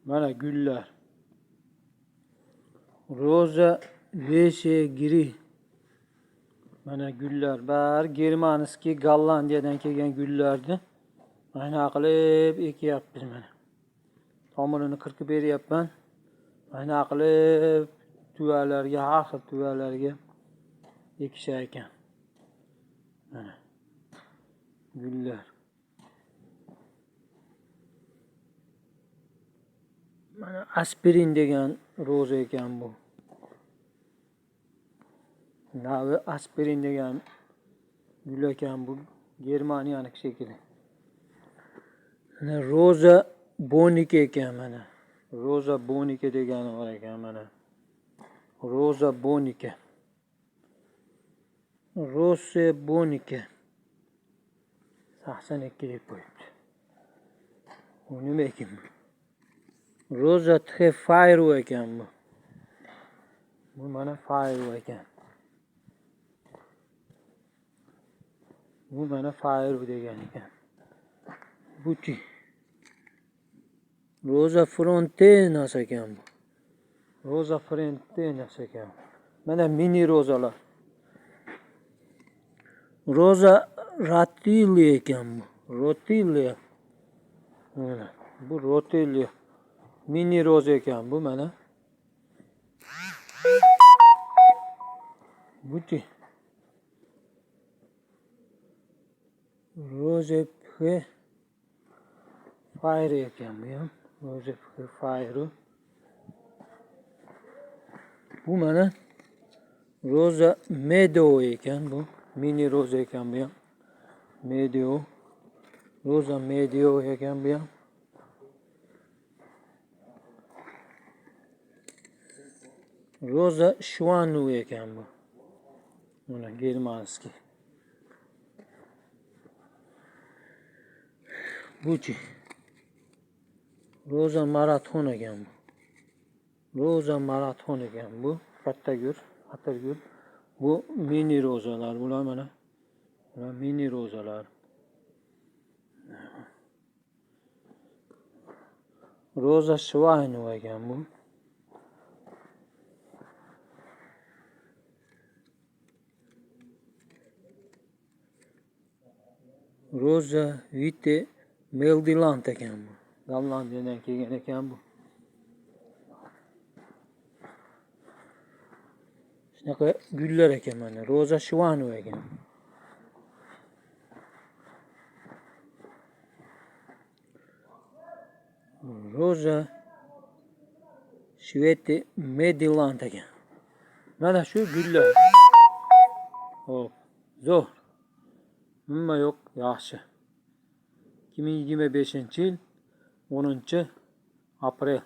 Mana gullar. Roza Veshe Giri. Mana gullar. Bari Germanskiy Gollandiyadan kelgan gullarni mana qilib ekyapmiz mana. Tomirini qirqib beryapman. Mana qilib tuvalarga, har xil tuvalarga ekishar ekan. Mana gullar. Mana aspirin degan roza ekan bu. Navi aspirin degan gul ekan bu. Germaniyaniki shekilli. Mana roza bonike ekan mana. Roza bonike degani bor ekan mana. Roza bonike. Rose bonike. 82 deb qo'yibdi. Bu nima ekan bu? Roza Txefayru ekan bu. Bu mana Fayru ekan. Bu mana Fayru degan ekan. Buchi. Roza Frontenas ekan bu. Roza Frontenas ekan. Mana mini rozalar. Roza Rotili ekan bu. Rotili. Mana bu Rotili. Mini roza ekan bu mana. Buchi. Roza Fayru ekan bu ham. Roza Fayru. Bu mana Roza Meadow ekan bu. Mini roza ekan bu ham. Meadow. Roza Meadow ekan bu ham. Roza Shwanu ekan bu. Mana Germanskiy. Buchi. Roza Marathon ekan bu. Roza Marathon ekan bu. Katta gul, atirgul. Bu mini rozalar bular mana. Bular mini rozalar. Roza Shwanu ekan bu. Roza Vite Meldiland ekan bu. Gollandiyadan kelgan ekan bu. Shunaqa gullar ekan mana. Roza Shwanu ekan. Roza Shvete Mediland ekan. Mana shu gullar. Hop. Zo'r. Nima yo'q, yaxshi. 2025-yil 10-aprel